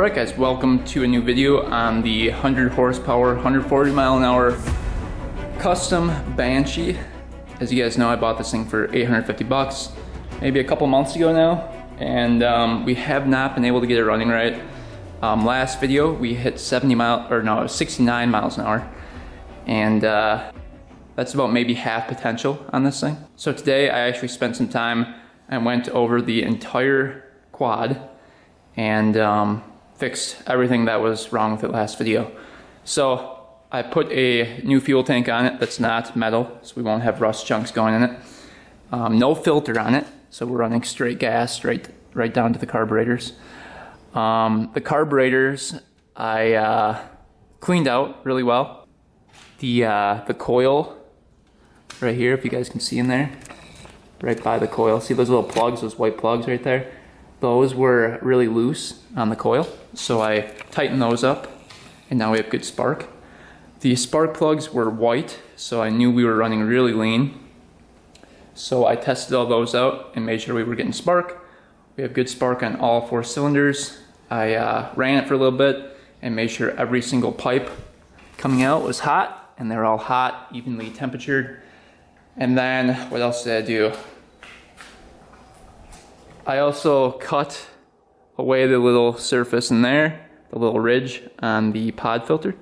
Alright guys, welcome to a new video on the 100 horsepower, 140 mile an hour custom Banshee. As you guys know, I bought this thing for 850 bucks, maybe a couple months ago now, and we have not been able to get it running right. Last video we hit 69 miles an hour, and that's about maybe half potential on this thing. So today I actually spent some time and went over the entire quad and fixed everything that was wrong with it last video. So I put a new fuel tank on it that's not metal, so we won't have rust chunks going in it. No filter on it, so we're running straight gas right down to the carburetors. The carburetors I cleaned out really well. The coil right here, if you guys can see in there, right by the coil. See those little plugs, those white plugs right there? Those were really loose on the coil, so I tightened those up, and now we have good spark. The spark plugs were white, so I knew we were running really lean. So I tested all those out and made sure we were getting spark. We have good spark on all 4 cylinders. I ran it for a little bit and made sure every single pipe coming out was hot, and they're all hot, evenly temperatured. And then, what else did I do? I also cut away the little surface in there, the little ridge on the pod filter.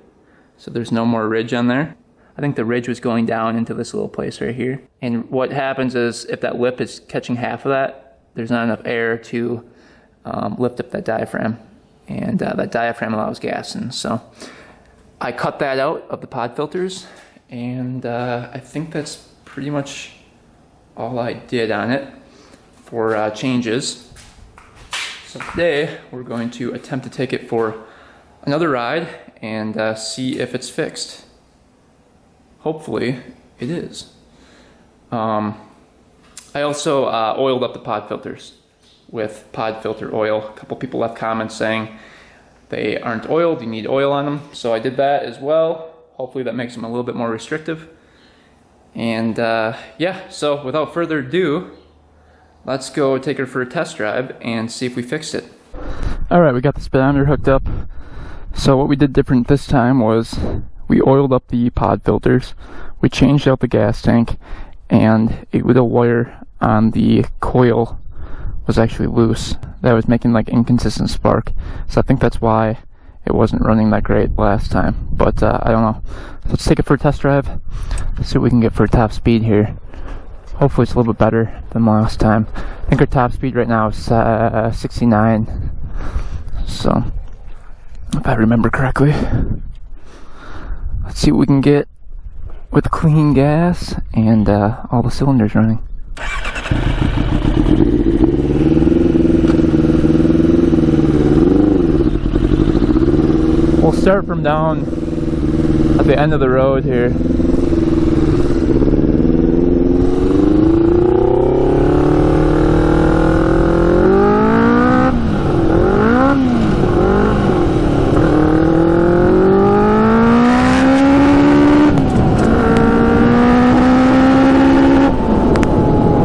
So there's no more ridge on there. I think the ridge was going down into this little place right here. And what happens is if that lip is catching half of that, there's not enough air to lift up that diaphragm. And that diaphragm allows gas in. So I cut that out of the pod filters, and I think that's pretty much all I did on it for changes. So today we're going to attempt to take it for another ride and see if it's fixed. Hopefully it is. I also oiled up the pod filters with pod filter oil. A couple people left comments saying they aren't oiled, you need oil on them. So I did that as well. Hopefully that makes them a little bit more restrictive. And yeah, so without further ado, let's go take her for a test drive and see if we fixed it. Alright, we got the speedometer hooked up. So what we did different this time was we oiled up the pod filters, we changed out the gas tank, and a little wire on the coil was actually loose. That was making like inconsistent spark. So I think that's why it wasn't running that great last time. But I don't know. So let's take it for a test drive. Let's see what we can get for a top speed here. Hopefully it's a little bit better than last time. I think our top speed right now is 69. So, if I remember correctly. Let's see what we can get with clean gas and all the cylinders running. We'll start from down at the end of the road here.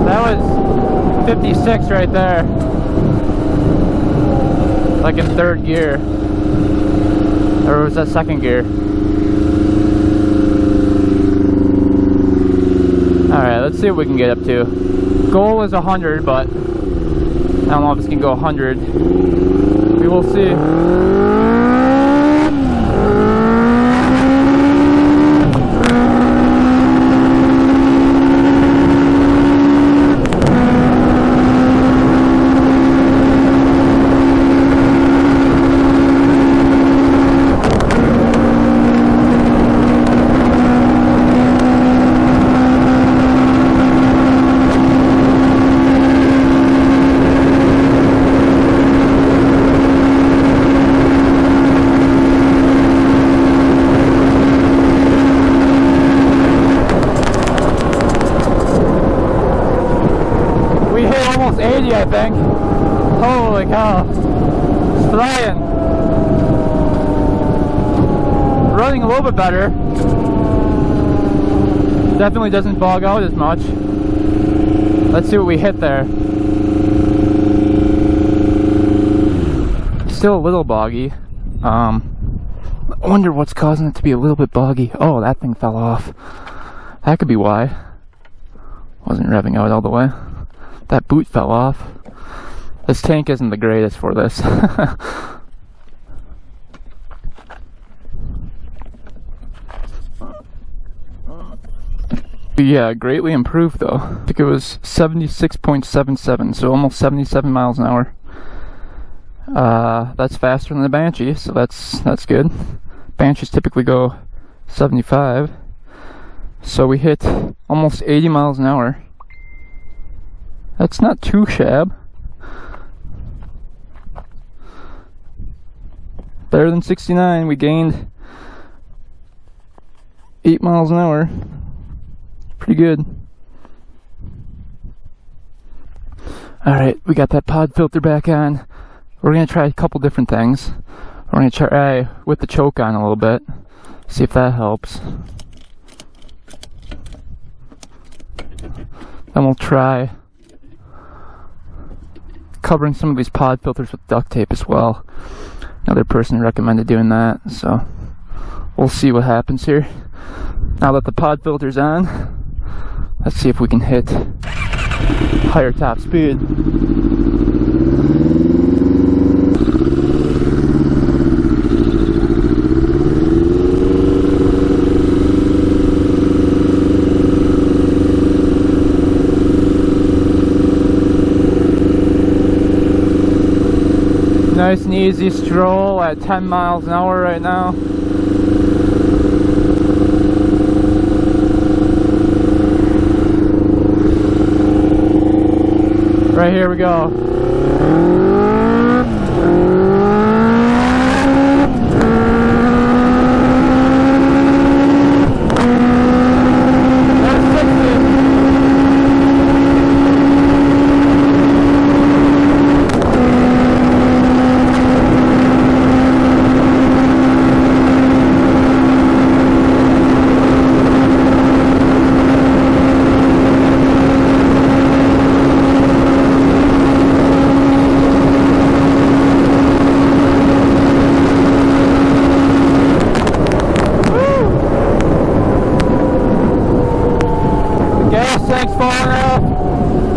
That was 56 right there. Like in 3rd gear. Or was that 2nd gear? Alright, let's see what we can get up to. Goal is 100, but I don't know if it's gonna go 100. We will see. Almost 80, I think. Holy cow. It's flying. Running a little bit better. Definitely doesn't bog out as much. Let's see what we hit there. still a little boggy. I wonder what's causing it to be a little bit boggy. Oh, that thing fell off. That could be why. Wasn't revving out all the way. That boot fell off. This tank isn't the greatest for this. Yeah, greatly improved though. I think it was 76.77, so almost 77 miles an hour. That's faster than the Banshee, so that's good. Banshees typically go 75. So we hit almost 80 miles an hour. That's not too shabby. Better than 69. We gained 8 miles an hour. Pretty good. Alright, we got that pod filter back on. We're going to try a couple different things. We're going to try with the choke on a little bit. See if that helps. Then we'll try covering some of these pod filters with duct tape as well. Another person recommended doing that, so we'll see what happens here. Now that the pod filter's on, let's see if we can hit higher top speed. Nice and easy stroll at 10 miles an hour right now. Right here we go.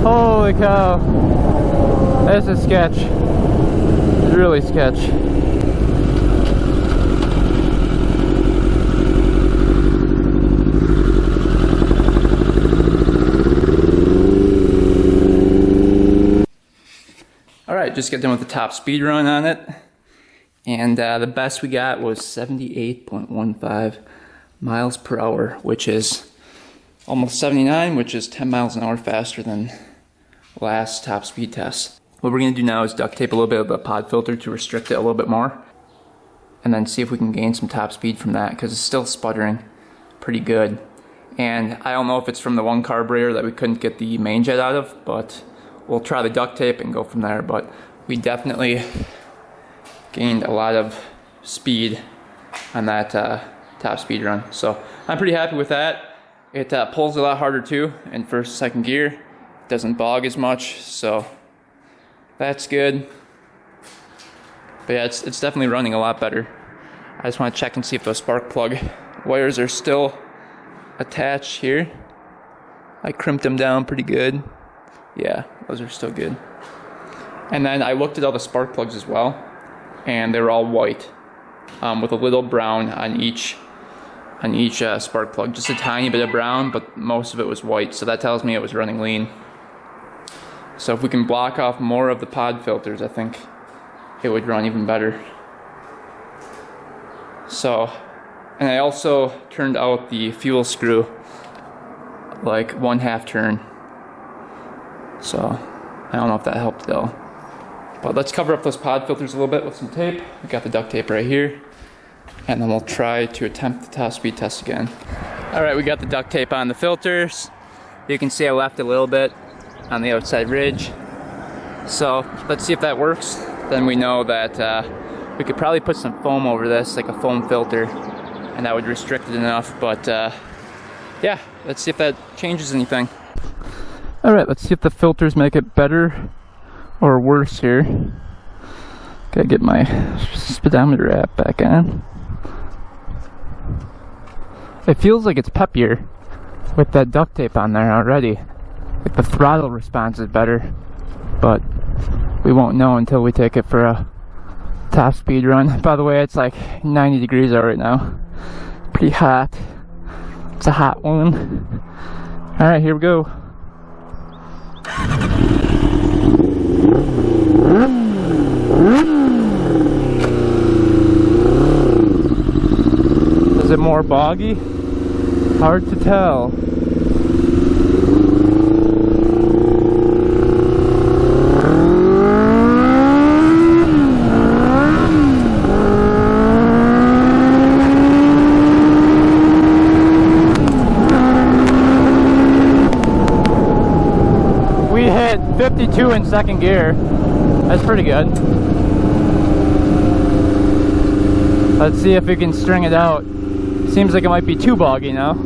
Holy cow, this is sketch. It's really sketch. Alright, just got done with the top speed run on it, and the best we got was 78.15 miles per hour, which is almost 79, which is 10 miles an hour faster than last top speed test. What we're going to do now is duct tape a little bit of the pod filter to restrict it a little bit more, and then see if we can gain some top speed from that, because it's still sputtering pretty good. And I don't know if it's from the one carburetor that we couldn't get the main jet out of, but we'll try the duct tape and go from there. But we definitely gained a lot of speed on that top speed run, so I'm pretty happy with that. It pulls a lot harder too in first and second gear. It doesn't bog as much, so that's good. But yeah, it's definitely running a lot better. I just want to check and see if those spark plug wires are still attached here. I crimped them down pretty good. Yeah, those are still good. And then I looked at all the spark plugs as well, and they were all white, with a little brown on each spark plug. Just a tiny bit of brown, but most of it was white, so that tells me it was running lean. So if we can block off more of the pod filters, I think it would run even better. So, and I also turned out the fuel screw like 1/2 turn. So I don't know if that helped though. But let's cover up those pod filters a little bit with some tape. We got the duct tape right here. And then we'll try to attempt the top speed test again. Alright, we got the duct tape on the filters. You can see I left a little bit on the outside ridge. So let's see if that works. Then we know that we could probably put some foam over this, like a foam filter, and that would restrict it enough. But yeah, let's see if that changes anything. Alright, let's see if the filters make it better or worse here. Gotta get my speedometer app back on. It feels like it's peppier with that duct tape on there already. Like the throttle response is better, but we won't know until we take it for a top speed run. By the way, it's like 90 degrees out right now. Pretty hot. It's a hot one. Alright, here we go. Is it more boggy? Hard to tell. We hit 52 in second gear. That's pretty good. Let's see if we can string it out. Seems like it might be too boggy now.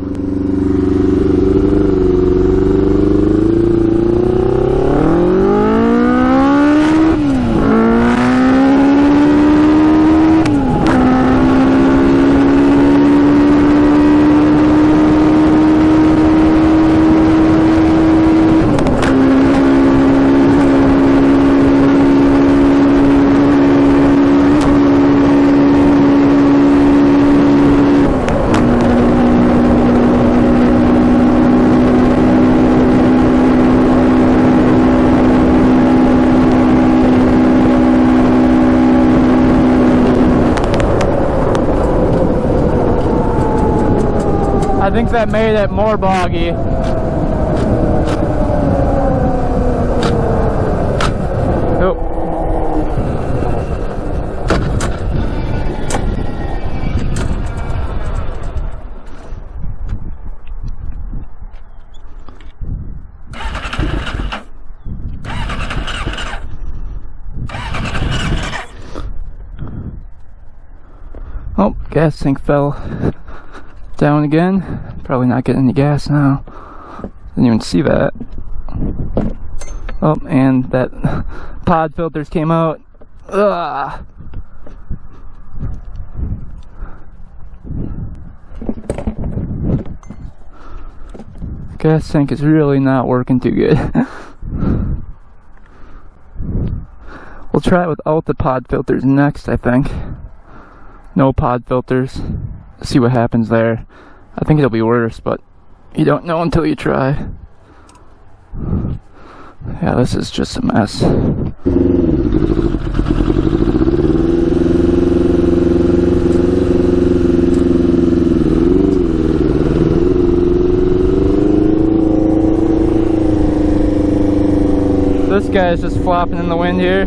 I think that made it more boggy. Oh. Oh, gas tank fell down again. Probably not getting any gas now. Didn't even see that. Oh, and that pod filters came out. Ugh. Gas tank is really not working too good. We'll try it without the pod filters next, I think. No pod filters. See what happens there. I think it'll be worse, but you don't know until you try. Yeah, this is just a mess. This guy is just flopping in the wind here.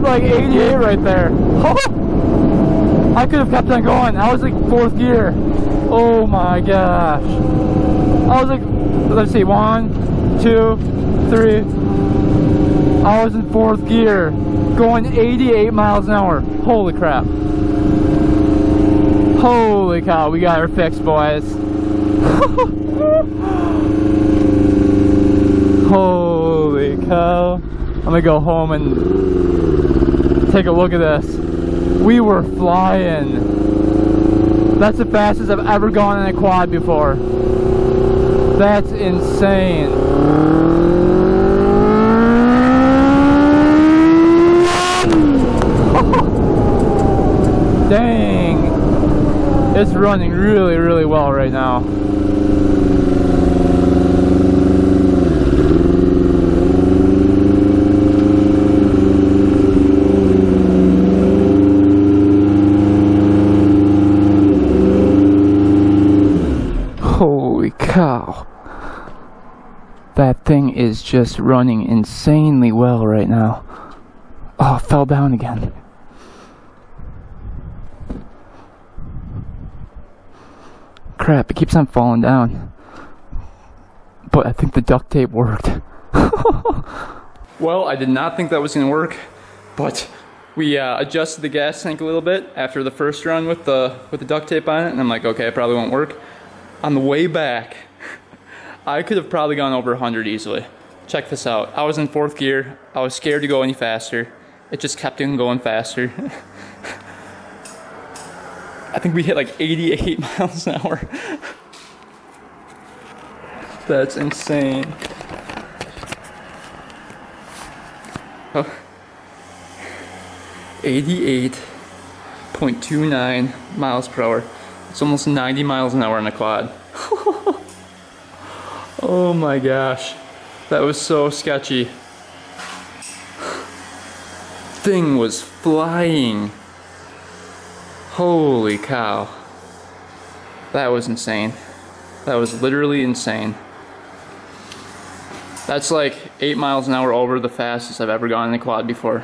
Like 88 right there. I could have kept on going. I was like 4th gear. Oh my gosh. I was like, let's see, 1, 2, 3. I was in 4th gear going 88 miles an hour. Holy crap. Holy cow, we got her fixed, boys. Holy cow. I'm gonna go home and take a look at this. We were flying. That's the fastest I've ever gone in a quad before. That's insane. Dang. It's running really, really well right now. Holy cow. That thing is just running insanely well right now. Oh, it fell down again. Crap, it keeps on falling down. But I think the duct tape worked. Well, I did not think that was going to work, but we adjusted the gas tank a little bit after the first run with the duct tape on it, and I'm like, okay, it probably won't work. On the way back, I could have probably gone over 100 easily. Check this out. I was in 4th gear. I was scared to go any faster. It just kept on going faster. I think we hit like 88 miles an hour. That's insane. Oh. 88.29 miles per hour. It's almost 90 miles an hour on a quad. Oh my gosh. That was so sketchy. Thing was flying. Holy cow. That was insane. That was literally insane. That's like 8 miles an hour over the fastest I've ever gone in a quad before.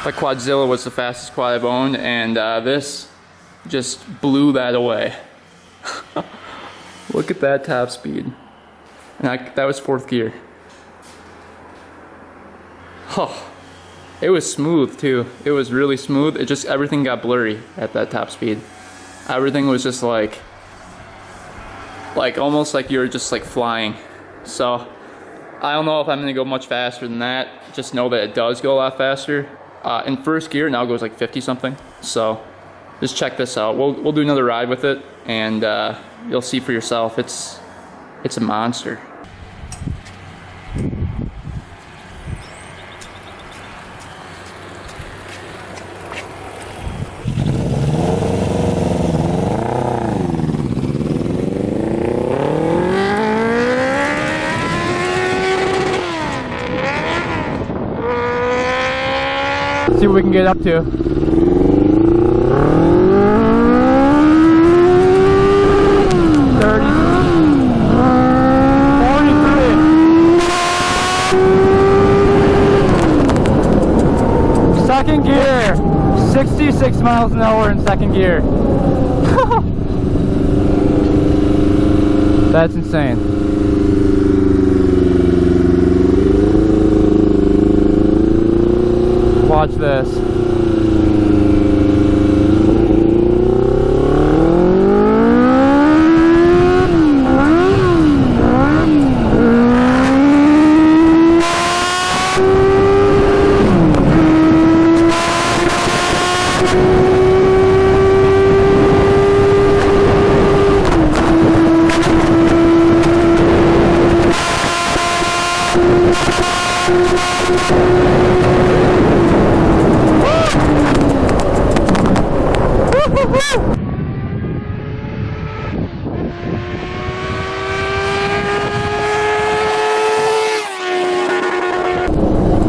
Like Quadzilla was the fastest quad I've owned, and this just blew that away. Look at that top speed. And that was 4th gear. Oh, it was smooth too. It was really smooth. It just, everything got blurry at that top speed. Everything was just like almost like you were just like flying. So I don't know if I'm gonna go much faster than that. Just know that it does go a lot faster. In 1st gear, it now goes like 50 something. So just check this out. We'll do another ride with it, and you'll see for yourself. It's a monster. See what we can get up to. Second gear, 66 miles an hour in 2nd gear. That's insane. Watch this.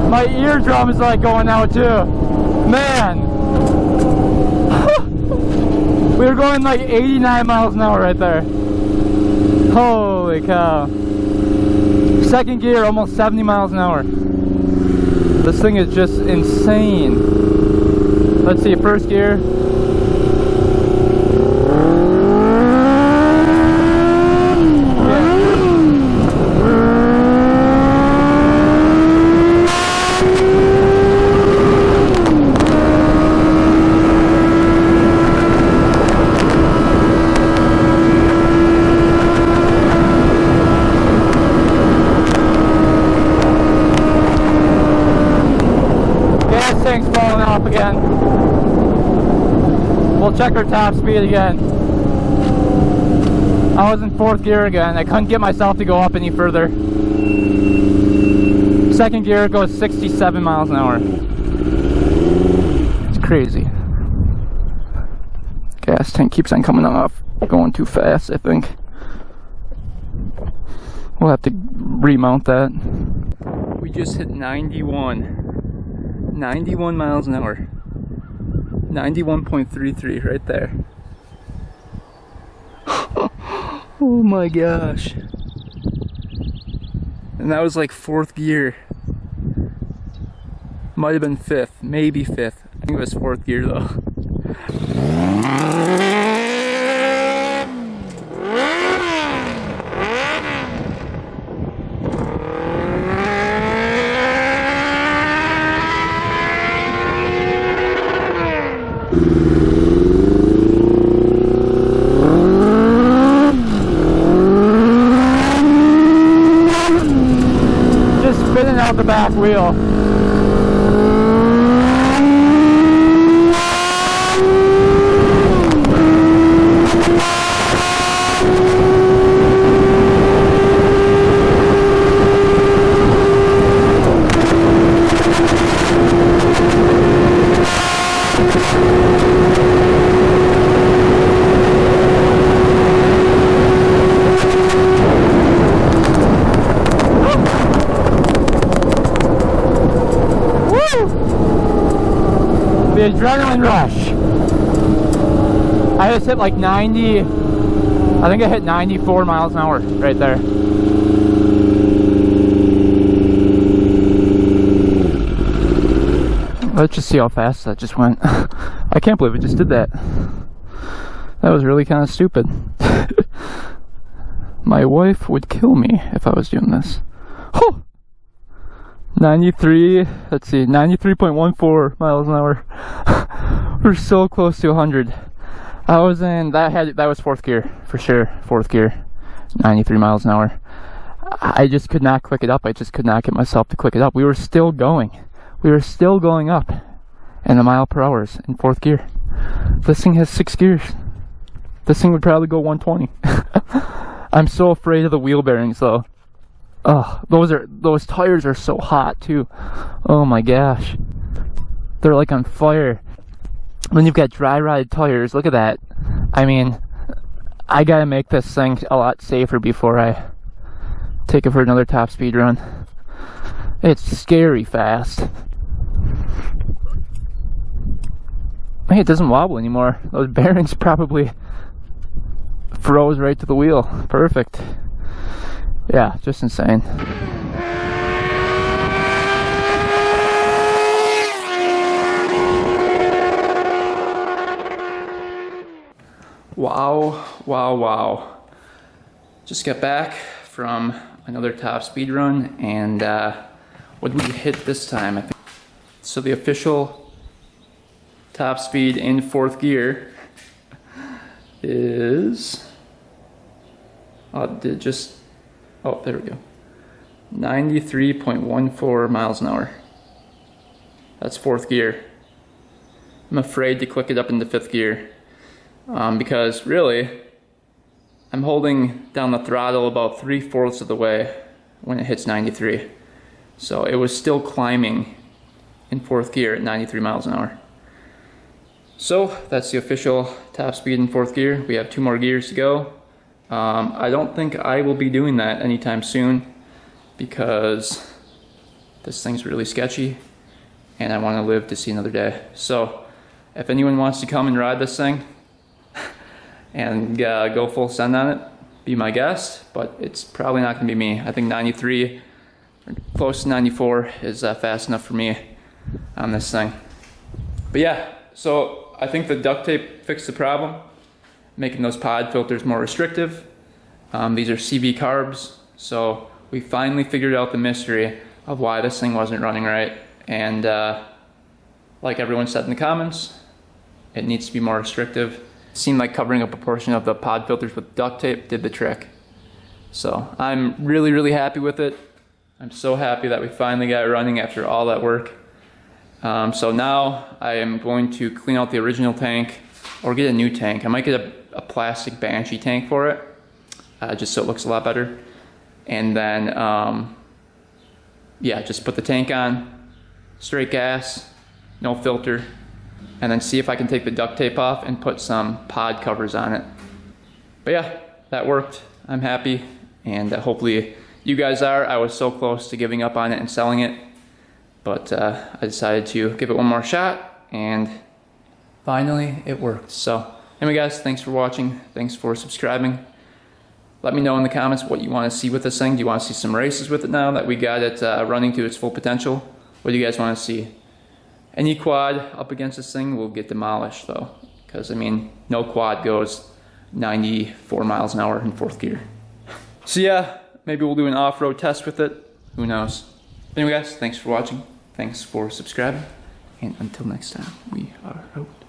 My eardrum is like going out too. Man. We were going like 89 miles an hour right there. Holy cow. 2nd gear, almost 70 miles an hour. This thing is just insane. Let's see, 1st gear. Tank's falling off again. We'll check our top speed again. I was in 4th gear again. I couldn't get myself to go up any further. 2nd gear goes 67 miles an hour. It's crazy. Gas tank keeps on coming off. Going too fast, I think. We'll have to remount that. We just hit 91 miles an hour. 91.33 right there. Oh my gosh. And that was like 4th gear. Might have been 5th, maybe 5th. I think it was 4th gear though. Just spinning out the back wheel. The adrenaline rush. I just hit like 90, I think I hit 94 miles an hour right there. Let's just see how fast that just went. I can't believe it just did that. That was really kind of stupid. My wife would kill me if I was doing this. Oh! 93, let's see, 93.14 miles an hour. We're so close to 100. I was in, that was 4th gear, for sure, 4th gear, 93 miles an hour. I just could not click it up. I just could not get myself to click it up. We were still going. We were still going up in the mile per hours in 4th gear. This thing has 6 gears. This thing would probably go 120. I'm so afraid of the wheel bearings though. Oh, those tires are so hot too. Oh my gosh. They're like on fire. Then you've got dry ride tires. Look at that. I mean, I gotta make this thing a lot safer before I take it for another top speed run. It's scary fast. Hey, it doesn't wobble anymore. Those bearings probably froze right to the wheel. Perfect. Yeah, just insane. Wow, wow, wow. Just got back from another top speed run, and what did we hit this time? I think so. The official top speed in 4th gear is oh, there we go. 93.14 miles an hour. That's 4th gear. I'm afraid to click it up into 5th gear because really I'm holding down the throttle about 3/4 of the way when it hits 93. So it was still climbing in 4th gear at 93 miles an hour. So that's the official top speed in 4th gear. We have 2 more gears to go. I don't think I will be doing that anytime soon because this thing's really sketchy and I want to live to see another day. So if anyone wants to come and ride this thing and go full send on it, be my guest, but it's probably not going to be me. I think 93 or close to 94 is fast enough for me on this thing. But yeah, so I think the duct tape fixed the problem, making those pod filters more restrictive. These are CV carbs, so we finally figured out the mystery of why this thing wasn't running right. And like everyone said in the comments, it needs to be more restrictive. It seemed like covering up a portion of the pod filters with duct tape did the trick. So I'm really, really happy with it. I'm so happy that we finally got it running after all that work. So now I am going to clean out the original tank or get a new tank. I might get a plastic Banshee tank for it, just so it looks a lot better. And then, yeah, just put the tank on, straight gas, no filter, and then see if I can take the duct tape off and put some pod covers on it. But yeah, that worked. I'm happy, and hopefully you guys are. I was so close to giving up on it and selling it, but I decided to give it one more shot, and finally it worked. So anyway guys, thanks for watching, thanks for subscribing, Let me know in the comments what you want to see with this thing. Do you want to see some races with it now that we got it running to its full potential? What do you guys want to see? Any quad up against this thing will get demolished though, because I mean, no quad goes 94 miles an hour in 4th gear. So yeah, maybe we'll do an off-road test with it. Who knows? Anyway guys, thanks for watching. Thanks for subscribing. And until next time, we are out.